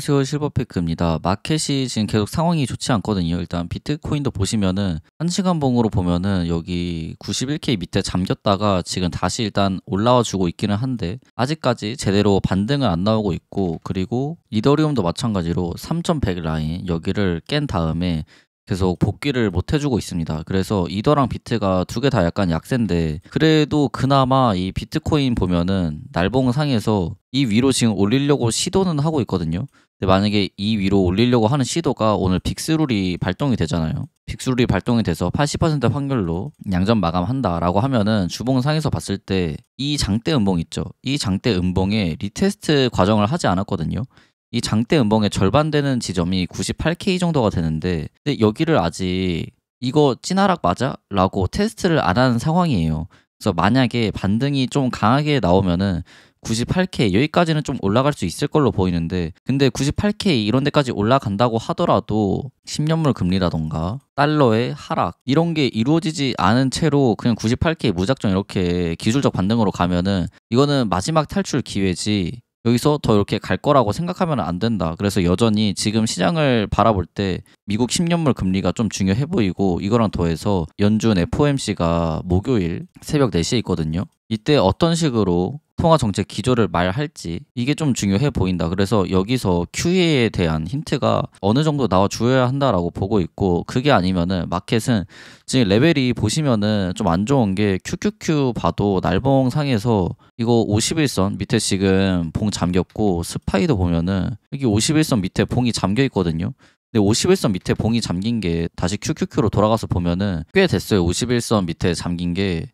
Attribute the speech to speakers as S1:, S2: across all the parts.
S1: 안녕하세요. 실버피크입니다. 마켓이 지금 계속 상황이 좋지 않거든요. 일단 비트코인도 보시면은 1시간 봉으로 보면은 여기 91K 밑에 잠겼다가 지금 다시 일단 올라와 주고 있기는 한데 아직까지 제대로 반등은 안 나오고 있고, 그리고 이더리움도 마찬가지로 3100 라인 여기를 깬 다음에 계속 복귀를 못 해주고 있습니다. 그래서 이더랑 비트가 두 개 다 약간 약세인데, 그래도 그나마 이 비트코인 보면은 날봉상에서 이 위로 지금 올리려고 시도는 하고 있거든요. 근데 만약에 이 위로 올리려고 하는 시도가 오늘 빅스룰이 발동이 되잖아요. 빅스룰이 발동이 돼서 80% 확률로 양전 마감한다라고 하면은 주봉상에서 봤을 때 이 장대 음봉 있죠. 이 장대 음봉에 리테스트 과정을 하지 않았거든요. 이 장대 음봉의 절반 되는 지점이 98K 정도가 되는데, 근데 여기를 아직 이거 찐하락 맞아? 라고 테스트를 안 하는 상황이에요. 그래서 만약에 반등이 좀 강하게 나오면은 98K 여기까지는 좀 올라갈 수 있을 걸로 보이는데, 근데 98K 이런 데까지 올라간다고 하더라도 10년물 금리라던가 달러의 하락 이런 게 이루어지지 않은 채로 그냥 98K 무작정 이렇게 기술적 반등으로 가면은 이거는 마지막 탈출 기회지, 여기서 더 이렇게 갈 거라고 생각하면 안 된다. 그래서 여전히 지금 시장을 바라볼 때 미국 10년물 금리가 좀 중요해 보이고, 이거랑 더해서 연준 FOMC가 목요일 새벽 4시에 있거든요. 이때 어떤 식으로 통화정책 기조를 말할지 이게 좀 중요해 보인다. 그래서 여기서 QE에 대한 힌트가 어느 정도 나와줘야 한다라고 보고 있고, 그게 아니면은 마켓은 지금 레벨이 보시면은 좀 안 좋은 게 QQQ 봐도 날봉 상에서 이거 51선 밑에 지금 봉 잠겼고, 스파이도 보면은 여기 51선 밑에 봉이 잠겨 있거든요. 근데 51선 밑에 봉이 잠긴 게 다시 QQQ로 돌아가서 보면은 꽤 됐어요. 51선 밑에 잠긴 게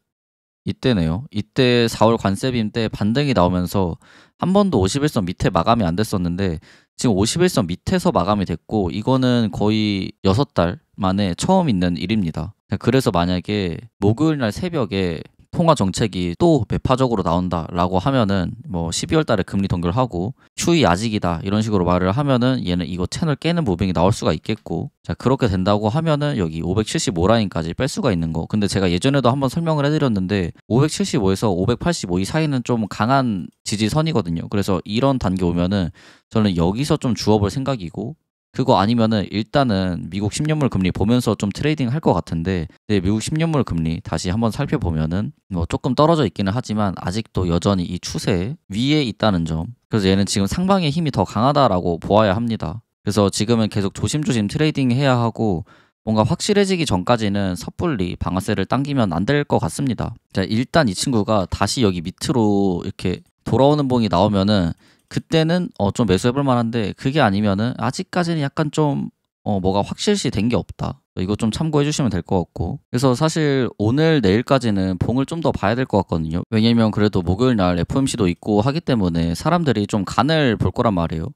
S1: 이때네요. 이때 4월 관세빔 때 반등이 나오면서 한 번도 51선 밑에 마감이 안 됐었는데 지금 51선 밑에서 마감이 됐고, 이거는 거의 6달 만에 처음 있는 일입니다. 그래서 만약에 목요일 날 새벽에 통화 정책이 또 매파적으로 나온다라고 하면은 뭐 12월 달에 금리 동결하고 QE 아직이다 이런 식으로 말을 하면은 얘는 이거 채널 깨는 무빙이 나올 수가 있겠고, 자 그렇게 된다고 하면은 여기 575 라인까지 뺄 수가 있는 거. 근데 제가 예전에도 한번 설명을 해드렸는데 575에서 585 이 사이는 좀 강한 지지선이거든요. 그래서 이런 단계 오면은 저는 여기서 좀 주워볼 생각이고, 그거 아니면은 일단은 미국 10년물 금리 보면서 좀 트레이딩 할 것 같은데, 네, 미국 10년물 금리 다시 한번 살펴보면은 뭐 조금 떨어져 있기는 하지만 아직도 여전히 이 추세 위에 있다는 점. 그래서 얘는 지금 상방의 힘이 더 강하다라고 보아야 합니다. 그래서 지금은 계속 조심조심 트레이딩 해야 하고, 뭔가 확실해지기 전까지는 섣불리 방아쇠를 당기면 안 될 것 같습니다. 자, 일단 이 친구가 다시 여기 밑으로 이렇게 돌아오는 봉이 나오면은 그때는 좀 매수해볼 만한데, 그게 아니면은 아직까지는 약간 좀 뭐가 확실시 된 게 없다. 이거 좀 참고해 주시면 될 것 같고, 그래서 사실 오늘 내일까지는 봉을 좀 더 봐야 될 것 같거든요. 왜냐면 그래도 목요일 날 FOMC도 있고 하기 때문에 사람들이 좀 간을 볼 거란 말이에요.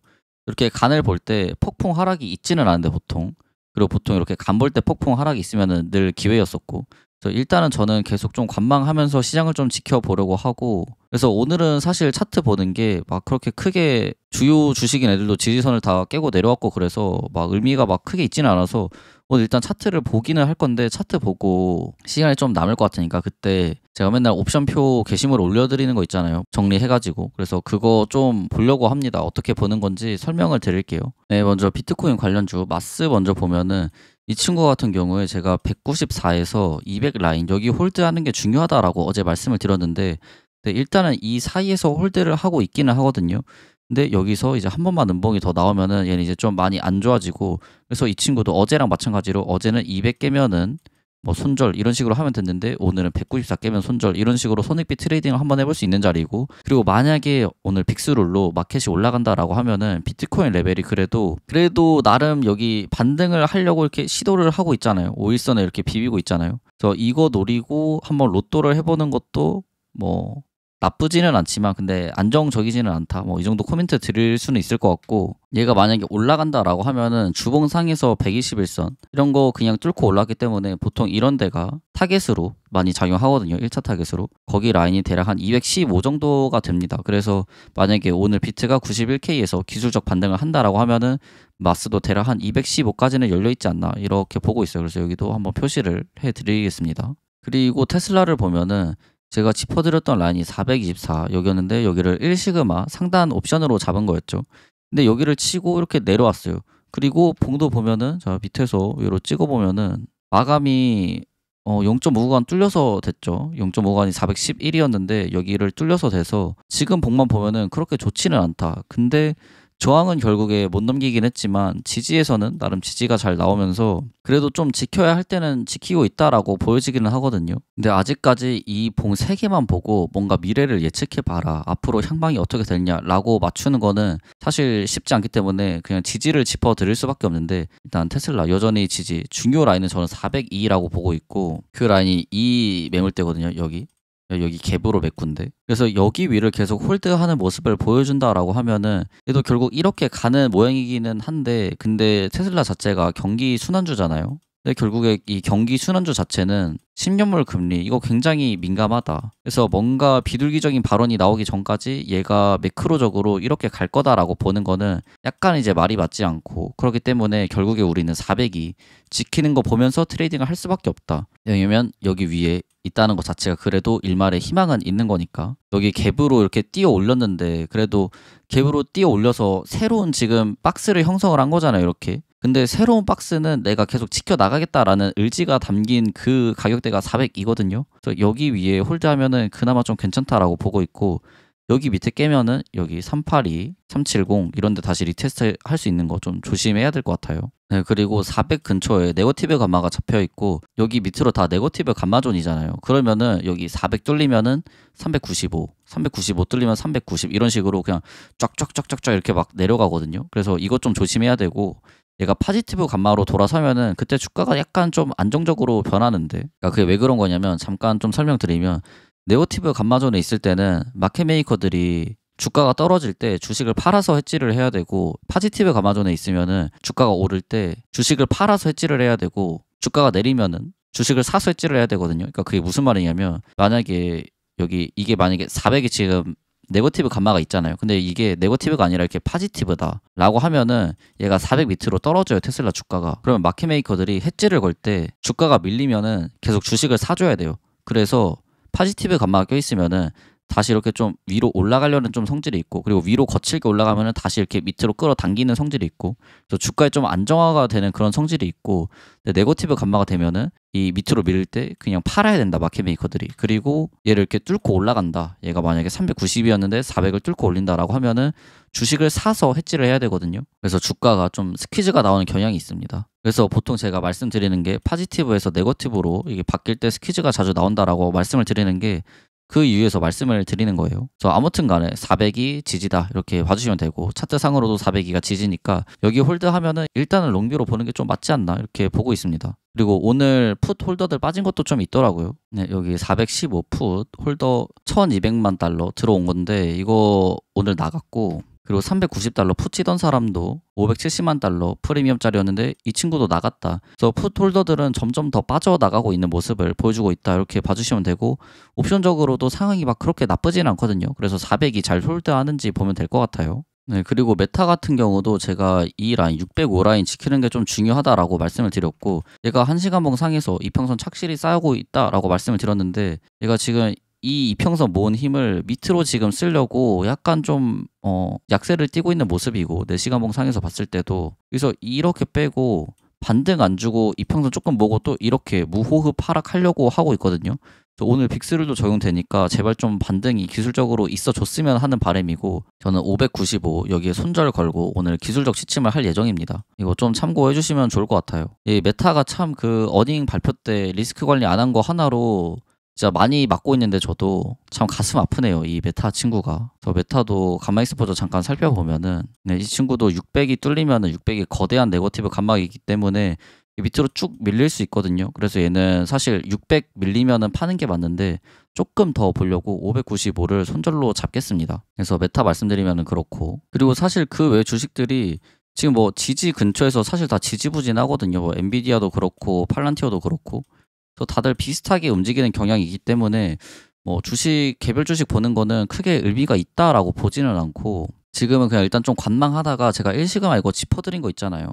S1: 이렇게 간을 볼 때 폭풍 하락이 있지는 않은데 보통, 그리고 보통 이렇게 간 볼 때 폭풍 하락이 있으면은 늘 기회였었고, 그래서 일단은 저는 계속 좀 관망하면서 시장을 좀 지켜보려고 하고, 그래서 오늘은 사실 차트 보는 게 막 그렇게 크게 주요 주식인 애들도 지지선을 다 깨고 내려왔고, 그래서 막 의미가 막 크게 있지는 않아서 오늘 일단 차트를 보기는 할 건데, 차트 보고 시간이 좀 남을 것 같으니까 그때 제가 맨날 옵션표 게시물 올려드리는 거 있잖아요. 정리해가지고. 그래서 그거 좀 보려고 합니다. 어떻게 보는 건지 설명을 드릴게요. 네, 먼저 비트코인 관련주 마스 먼저 보면은 이 친구 같은 경우에 제가 194에서 200 라인 여기 홀드하는 게 중요하다라고 어제 말씀을 드렸는데, 네, 일단은 이 사이에서 홀드를 하고 있기는 하거든요. 근데 여기서 이제 한 번만 음봉이 더 나오면은 얘는 이제 좀 많이 안 좋아지고, 그래서 이 친구도 어제랑 마찬가지로 어제는 200 깨면은 뭐 손절 이런 식으로 하면 됐는데, 오늘은 194 깨면 손절 이런 식으로 손익비 트레이딩을 한번 해볼 수 있는 자리고, 그리고 만약에 오늘 빅스룰로 마켓이 올라간다라고 하면은 비트코인 레벨이 그래도 나름 여기 반등을 하려고 이렇게 시도를 하고 있잖아요. 5일선에 이렇게 비비고 있잖아요. 그래서 이거 노리고 한번 로또를 해보는 것도 뭐 나쁘지는 않지만 근데 안정적이지는 않다, 뭐 이 정도 코멘트 드릴 수는 있을 것 같고, 얘가 만약에 올라간다라고 하면은 주봉상에서 121선 이런 거 그냥 뚫고 올랐기 때문에 보통 이런 데가 타겟으로 많이 작용하거든요. 1차 타겟으로 거기 라인이 대략 한 215 정도가 됩니다. 그래서 만약에 오늘 비트가 91K에서 기술적 반등을 한다라고 하면은 마스도 대략 한 215까지는 열려있지 않나 이렇게 보고 있어요. 그래서 여기도 한번 표시를 해드리겠습니다. 그리고 테슬라를 보면은 제가 짚어드렸던 라인이 424 여기였는데, 여기를 1시그마 상단 옵션으로 잡은 거였죠. 근데 여기를 치고 이렇게 내려왔어요. 그리고 봉도 보면은 자 밑에서 위로 찍어 보면은 마감이 0.5구간 뚫려서 됐죠. 0.5구간이 411이었는데 여기를 뚫려서 돼서 지금 봉만 보면은 그렇게 좋지는 않다. 근데 저항은 결국에 못 넘기긴 했지만 지지에서는 나름 지지가 잘 나오면서 그래도 좀 지켜야 할 때는 지키고 있다라고 보여지기는 하거든요. 근데 아직까지 이 봉 3개만 보고 뭔가 미래를 예측해봐라, 앞으로 향방이 어떻게 되냐라고 맞추는 거는 사실 쉽지 않기 때문에 그냥 지지를 짚어드릴 수밖에 없는데, 일단 테슬라 여전히 지지, 중요 라인은 저는 402라고 보고 있고 그 라인이 이 매물대거든요. 여기 갭으로 메꾼데, 그래서 여기 위를 계속 홀드하는 모습을 보여준다라고 하면은 얘도 결국 이렇게 가는 모양이기는 한데, 근데 테슬라 자체가 경기 순환주잖아요. 근데 결국에 이 경기 순환주 자체는 10년물 금리 이거 굉장히 민감하다. 그래서 뭔가 비둘기적인 발언이 나오기 전까지 얘가 매크로적으로 이렇게 갈 거다라고 보는 거는 약간 이제 말이 맞지 않고, 그렇기 때문에 결국에 우리는 400이 지키는 거 보면서 트레이딩을 할 수밖에 없다. 왜냐면 여기 위에 있다는 것 자체가 그래도 일말의 희망은 있는 거니까. 여기 갭으로 이렇게 뛰어 올렸는데 그래도 갭으로 뛰어 올려서 새로운 지금 박스를 형성을 한 거잖아요, 이렇게. 근데 새로운 박스는 내가 계속 지켜나가겠다라는 의지가 담긴 그 가격대가 400이거든요. 그래서 여기 위에 홀드하면은 그나마 좀 괜찮다라고 보고 있고, 여기 밑에 깨면은 여기 382, 370 이런 데 다시 리테스트 할 수 있는 거 좀 조심해야 될 것 같아요. 네, 그리고 400 근처에 네거티브 감마가 잡혀 있고 여기 밑으로 다 네거티브 감마존이잖아요. 그러면은 여기 400 뚫리면은 395, 395 뚫리면 390 이런 식으로 그냥 쫙쫙쫙쫙쫙 이렇게 막 내려가거든요. 그래서 이것 좀 조심해야 되고, 얘가 파지티브 감마로 돌아서면은 그때 주가가 약간 좀 안정적으로 변하는데, 그러니까 그게 왜 그런 거냐면 잠깐 좀 설명드리면, 네거티브 감마존에 있을 때는 마켓 메이커들이 주가가 떨어질 때 주식을 팔아서 해지를 해야 되고, 파지티브 감마존에 있으면은 주가가 오를 때 주식을 팔아서 해지를 해야 되고, 주가가 내리면은 주식을 사서 해지를 해야 되거든요. 그러니까 그게 무슨 말이냐면, 만약에 여기 이게 만약에 400이 지금 네거티브 감마가 있잖아요. 근데 이게 네거티브가 아니라 이렇게 파지티브다 라고 하면은 얘가 400 밑으로 떨어져요, 테슬라 주가가. 그러면 마켓 메이커들이 해지를 걸 때 주가가 밀리면은 계속 주식을 사줘야 돼요. 그래서 파지티브 감마가 껴있으면은 다시 이렇게 좀 위로 올라가려는 좀 성질이 있고, 그리고 위로 거칠게 올라가면은 다시 이렇게 밑으로 끌어당기는 성질이 있고, 그래서 주가에 좀 안정화가 되는 그런 성질이 있고, 근데 네거티브 감마가 되면은 이 밑으로 밀릴 때 그냥 팔아야 된다, 마켓 메이커들이. 그리고 얘를 이렇게 뚫고 올라간다, 얘가 만약에 390이었는데 400을 뚫고 올린다라고 하면은 주식을 사서 해지를 해야 되거든요. 그래서 주가가 좀 스퀴즈가 나오는 경향이 있습니다. 그래서 보통 제가 말씀드리는 게 파지티브에서 네거티브로 이게 바뀔 때 스퀴즈가 자주 나온다라고 말씀을 드리는 게 그 이유에서 말씀을 드리는 거예요. 그래서 아무튼 간에 400이 지지다 이렇게 봐주시면 되고, 차트상으로도 402가 지지니까 여기 홀드하면은 일단은 롱뷰로 보는 게 좀 맞지 않나 이렇게 보고 있습니다. 그리고 오늘 풋 홀더들 빠진 것도 좀 있더라고요. 네, 여기 415 풋 홀더 1200만 달러 들어온 건데 이거 오늘 나갔고, 그리고 390달러 풋 치던 사람도 570만 달러 프리미엄짜리였는데 이 친구도 나갔다. 그래서 풋 홀더들은 점점 더 빠져나가고 있는 모습을 보여주고 있다 이렇게 봐주시면 되고, 옵션적으로도 상황이 막 그렇게 나쁘지는 않거든요. 그래서 400이 잘 홀드하는지 보면 될 것 같아요. 네, 그리고 메타 같은 경우도 제가 이 라인 605 라인 지키는 게 좀 중요하다라고 말씀을 드렸고, 얘가 1시간봉 상에서 이평선 착실히 쌓이고 있다라고 말씀을 드렸는데, 얘가 지금 이 이평선 모은 힘을 밑으로 지금 쓰려고 약간 좀 약세를 띠고 있는 모습이고, 4시간봉 상에서 봤을 때도 그래서 이렇게 빼고 반등 안 주고 이평선 조금 모으고 또 이렇게 무호흡 하락하려고 하고 있거든요. 그래서 오늘 빅스룰도 적용되니까 제발 좀 반등이 기술적으로 있어 줬으면 하는 바람이고, 저는 595 여기에 손절 걸고 오늘 기술적 시침을 할 예정입니다. 이거 좀 참고해 주시면 좋을 것 같아요. 이 메타가 참 그 어닝 발표 때 리스크 관리 안 한 거 하나로 진짜 많이 맞고 있는데 저도 참 가슴 아프네요, 이 메타 친구가. 저 메타도 감마 익스포저 잠깐 살펴보면은 네, 이 친구도 600이 뚫리면은 600이 거대한 네거티브 감마이기 때문에 밑으로 쭉 밀릴 수 있거든요. 그래서 얘는 사실 600 밀리면은 파는 게 맞는데 조금 더 보려고 595를 손절로 잡겠습니다. 그래서 메타 말씀드리면은 그렇고, 그리고 사실 그 외 주식들이 지금 뭐 지지 근처에서 사실 다 지지부진하거든요. 뭐 엔비디아도 그렇고 팔란티어도 그렇고. 또 다들 비슷하게 움직이는 경향이기 때문에 뭐 주식, 개별 주식 보는 거는 크게 의미가 있다라고 보지는 않고, 지금은 그냥 일단 좀 관망하다가 제가 일시금 알고 짚어드린 거 있잖아요.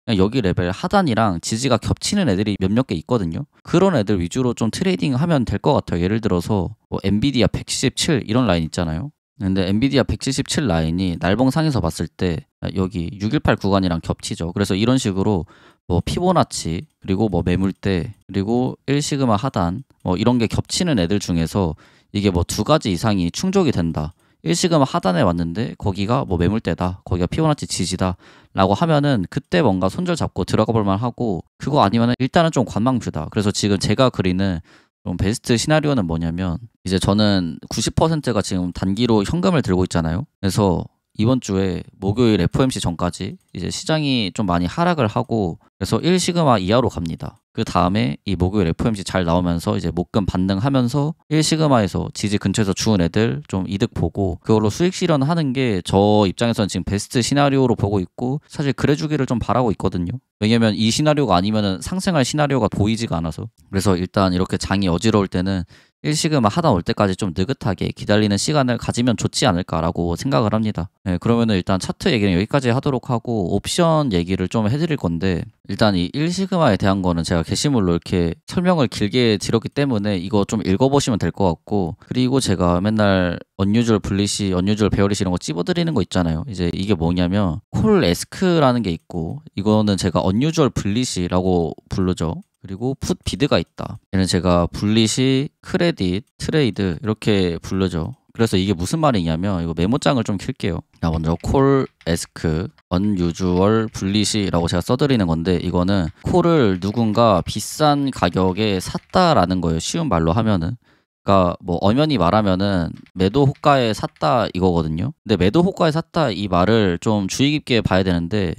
S1: 그냥 여기 레벨 하단이랑 지지가 겹치는 애들이 몇몇 개 있거든요. 그런 애들 위주로 좀 트레이딩 하면 될 것 같아요. 예를 들어서 뭐 엔비디아 177 이런 라인 있잖아요. 근데 엔비디아 177 라인이 날봉상에서 봤을 때 여기 618 구간이랑 겹치죠. 그래서 이런 식으로 뭐 피보나치 그리고 뭐 매물대 그리고 1시그마 하단 뭐 이런 게 겹치는 애들 중에서 이게 뭐 두 가지 이상이 충족이 된다. 1시그마 하단에 왔는데 거기가 뭐 매물대다. 거기가 피보나치 지지다. 라고 하면은 그때 뭔가 손절 잡고 들어가 볼만 하고, 그거 아니면은 일단은 좀 관망주다. 그래서 지금 제가 그리는 좀 베스트 시나리오는 뭐냐면, 이제 저는 90%가 지금 단기로 현금을 들고 있잖아요. 그래서 이번 주에 목요일 FOMC 전까지 이제 시장이 좀 많이 하락을 하고, 그래서 1시그마 이하로 갑니다. 그 다음에 이 목요일 FOMC 잘 나오면서 이제 목금 반등하면서 1시그마에서 지지 근처에서 주은 애들 좀 이득 보고 그걸로 수익 실현하는 게 저 입장에서는 지금 베스트 시나리오로 보고 있고, 사실 그래주기를 좀 바라고 있거든요. 왜냐면 이 시나리오가 아니면은 상승할 시나리오가 보이지가 않아서. 그래서 일단 이렇게 장이 어지러울 때는 1시그마 하단 올 때까지 좀 느긋하게 기다리는 시간을 가지면 좋지 않을까라고 생각을 합니다. 네, 그러면은 일단 차트 얘기는 여기까지 하도록 하고 옵션 얘기를 좀 해드릴 건데, 일단 이 1시그마에 대한 거는 제가 게시물로 이렇게 설명을 길게 드렸기 때문에 이거 좀 읽어보시면 될 것 같고, 그리고 제가 맨날 언유절 블리시, 언유절 베어리시 이런 거 찝어드리는 거 있잖아요. 이제 이게 뭐냐면 콜 에스크라는 게 있고, 이거는 제가 언유절 블리시라고 부르죠. 그리고 풋 비드가 있다. 얘는 제가 불리시, 크레딧, 트레이드 이렇게 부르죠. 그래서 이게 무슨 말이냐면, 이거 메모장을 좀 킬게요. 자, 먼저 콜 에스크 언유주얼 불리시라고 제가 써드리는 건데, 이거는 콜을 누군가 비싼 가격에 샀다라는 거예요. 쉬운 말로 하면은. 그러니까 뭐 엄연히 말하면은 매도 호가에 샀다 이거거든요. 근데 매도 호가에 샀다 이 말을 좀 주의 깊게 봐야 되는데,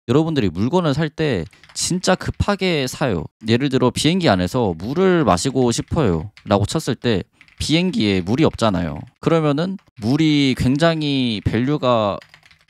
S1: 여러분들이 물건을 살 때 진짜 급하게 사요. 예를 들어 비행기 안에서 물을 마시고 싶어요 라고 쳤을 때 비행기에 물이 없잖아요. 그러면은 물이 굉장히 밸류가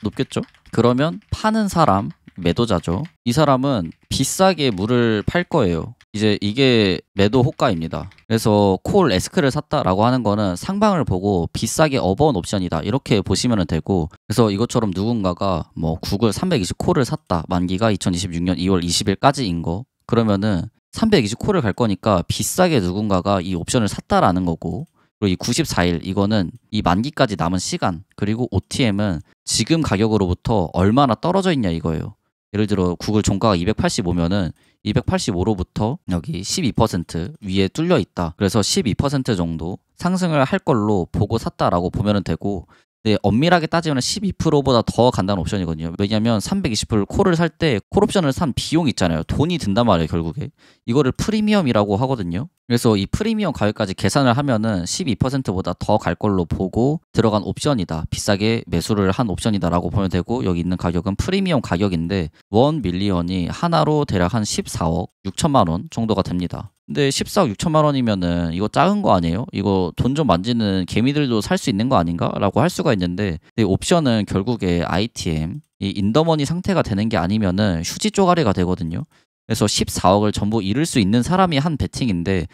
S1: 높겠죠. 그러면 파는 사람, 매도자죠. 이 사람은 비싸게 물을 팔 거예요. 이제 이게 매도 호가입니다. 그래서 콜 에스크를 샀다라고 하는 거는 상방을 보고 비싸게 업어온 옵션이다 이렇게 보시면 되고, 그래서 이것처럼 누군가가 뭐 구글 320 콜을 샀다, 만기가 2026년 2월 20일까지인 거, 그러면은 320 콜을 갈 거니까 비싸게 누군가가 이 옵션을 샀다라는 거고, 그리고 이 94일 이거는 이 만기까지 남은 시간, 그리고 OTM은 지금 가격으로부터 얼마나 떨어져 있냐 이거예요. 예를 들어 구글 종가가 285면은 285로부터 여기 12% 위에 뚫려 있다. 그래서 12% 정도 상승을 할 걸로 보고 샀다라고 보면 되고, 근데 엄밀하게 따지면 12%보다 더 간다는 옵션이거든요. 왜냐면 320불 콜을 살 때 콜옵션을 산 비용 있잖아요. 돈이 든단 말이에요, 결국에. 이거를 프리미엄이라고 하거든요. 그래서 이 프리미엄 가격까지 계산을 하면은 12%보다 더 갈 걸로 보고 들어간 옵션이다. 비싸게 매수를 한 옵션이다라고 보면 되고, 여기 있는 가격은 프리미엄 가격인데 1 밀리언이 하나로 대략 한 14억 6천만 원 정도가 됩니다. 근데 14억 6천만 원이면은 이거 작은 거 아니에요? 이거 돈 좀 만지는 개미들도 살 수 있는 거 아닌가? 라고 할 수가 있는데, 옵션은 결국에 ITM, 이 인더머니 상태가 되는 게 아니면은 휴지 쪼가리가 되거든요. 그래서 14억을 전부 잃을 수 있는 사람이 한 베팅인데,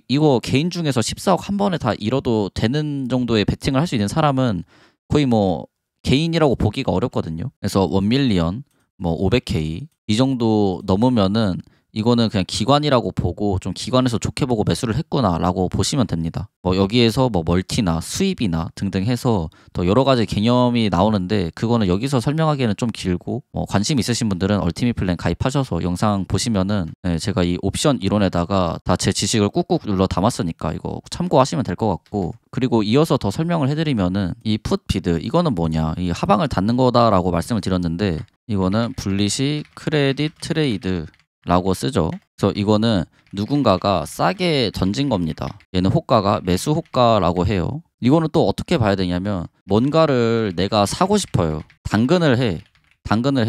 S1: 이거 개인 중에서 14억 한 번에 다 잃어도 되는 정도의 베팅을 할 수 있는 사람은 거의 뭐 개인이라고 보기가 어렵거든요. 그래서 1 밀리언, 뭐 500K 이 정도 넘으면은 이거는 그냥 기관이라고 보고 좀 기관에서 좋게 보고 매수를 했구나라고 보시면 됩니다. 뭐 여기에서 뭐 멀티나 수입이나 등등 해서 더 여러 가지 개념이 나오는데, 그거는 여기서 설명하기에는 좀 길고, 관심 있으신 분들은 얼티밋 플랜 가입하셔서 영상 보시면은 제가 이 옵션 이론에다가 다 제 지식을 꾹꾹 눌러 담았으니까 이거 참고하시면 될 것 같고, 그리고 이어서 더 설명을 해드리면은 이 풋 비드 이거는 뭐냐, 이 하방을 닫는 거다라고 말씀을 드렸는데, 이거는 불리시 크레딧 트레이드 라고 쓰죠. 그래서 이거는 누군가가 싸게 던진 겁니다. 얘는 호가가 매수 호가라고 해요. 이거는 또 어떻게 봐야 되냐면, 뭔가를 내가 사고 싶어요. 당근을 해.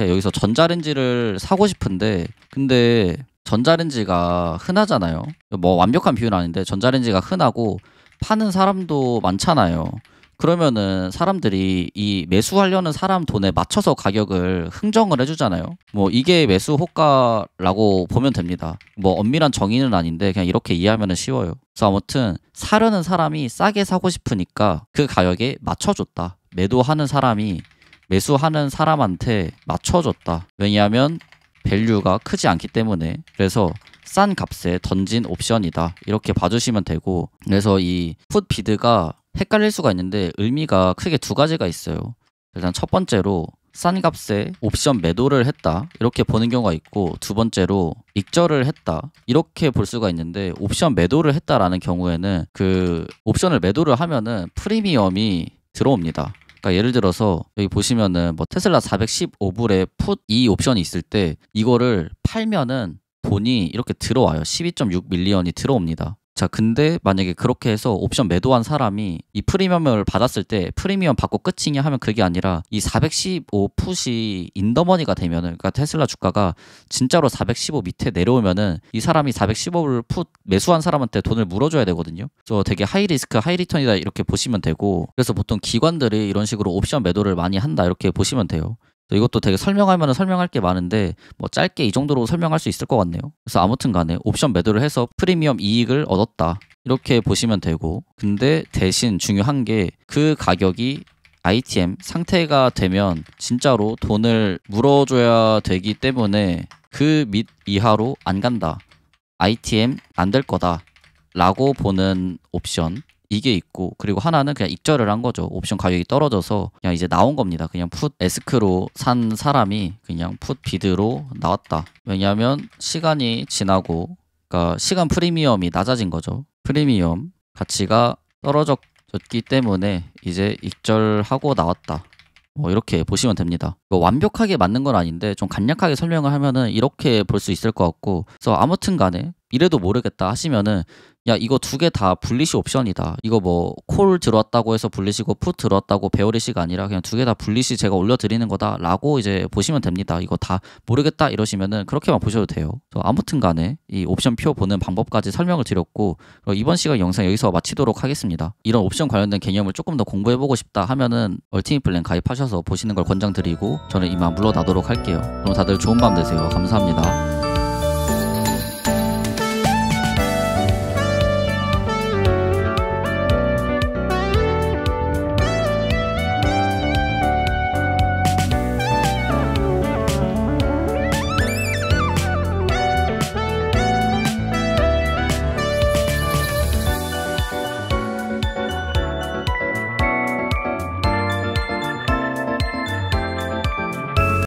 S1: 여기서 전자레인지를 사고 싶은데, 근데 전자레인지가 흔하잖아요. 뭐 완벽한 비유는 아닌데 전자레인지가 흔하고 파는 사람도 많잖아요. 그러면은 사람들이 이 매수하려는 사람 돈에 맞춰서 가격을 흥정을 해주잖아요. 뭐 이게 매수 호가라고 보면 됩니다. 뭐 엄밀한 정의는 아닌데 그냥 이렇게 이해하면 쉬워요. 그래서 아무튼 사려는 사람이 싸게 사고 싶으니까 그 가격에 맞춰줬다. 매도하는 사람이 매수하는 사람한테 맞춰줬다. 왜냐하면 밸류가 크지 않기 때문에. 그래서 싼 값에 던진 옵션이다 이렇게 봐주시면 되고, 그래서 이 풋 비드가 헷갈릴 수가 있는데 의미가 크게 두 가지가 있어요. 일단 첫 번째로 싼 값에 옵션 매도를 했다 이렇게 보는 경우가 있고, 두 번째로 익절을 했다 이렇게 볼 수가 있는데, 옵션 매도를 했다라는 경우에는 그 옵션을 매도를 하면은 프리미엄이 들어옵니다. 그러니까 예를 들어서 여기 보시면은 뭐 테슬라 415불에 풋 이 옵션이 있을 때 이거를 팔면은 돈이 이렇게 들어와요. 12.6 밀리언이 들어옵니다. 자, 근데 만약에 그렇게 해서 옵션 매도한 사람이 이 프리미엄을 받았을 때 프리미엄 받고 끝이냐 하면 그게 아니라 이 415 풋이 인더머니가 되면은, 그러니까 테슬라 주가가 진짜로 415 밑에 내려오면은 이 사람이 415불 풋 매수한 사람한테 돈을 물어줘야 되거든요. 저 되게 하이 리스크 하이 리턴이다 이렇게 보시면 되고, 그래서 보통 기관들이 이런 식으로 옵션 매도를 많이 한다 이렇게 보시면 돼요. 이것도 되게 설명하면 설명할 게 많은데 뭐 짧게 이 정도로 설명할 수 있을 것 같네요. 그래서 아무튼 간에 옵션 매도를 해서 프리미엄 이익을 얻었다 이렇게 보시면 되고, 근데 대신 중요한 게 그 가격이 ITM 상태가 되면 진짜로 돈을 물어줘야 되기 때문에 그 밑 이하로 안 간다, ITM 안 될 거다 라고 보는 옵션 이게 있고, 그리고 하나는 그냥 익절을 한 거죠. 옵션 가격이 떨어져서 그냥 이제 나온 겁니다. 그냥 풋 에스크로 산 사람이 그냥 풋 비드로 나왔다. 왜냐하면 시간이 지나고, 그러니까 시간 프리미엄이 낮아진 거죠. 프리미엄 가치가 떨어졌기 때문에 이제 익절하고 나왔다. 뭐 이렇게 보시면 됩니다. 완벽하게 맞는 건 아닌데 좀 간략하게 설명을 하면은 이렇게 볼 수 있을 것 같고, 그래서 아무튼 간에 이래도 모르겠다 하시면은 야, 이거 두 개 다 불리시 옵션이다. 이거 뭐 콜 들어왔다고 해서 불리시고 풋 들어왔다고 베어리시가 아니라 그냥 두 개 다 불리시 제가 올려드리는 거다라고 이제 보시면 됩니다. 이거 다 모르겠다 이러시면은 그렇게만 보셔도 돼요. 아무튼 간에 이 옵션 표 보는 방법까지 설명을 드렸고, 이번 시간 영상 여기서 마치도록 하겠습니다. 이런 옵션 관련된 개념을 조금 더 공부해보고 싶다 하면은 얼티밋 플랜 가입하셔서 보시는 걸 권장드리고 저는 이만 물러나도록 할게요. 그럼 다들 좋은 밤 되세요. 감사합니다.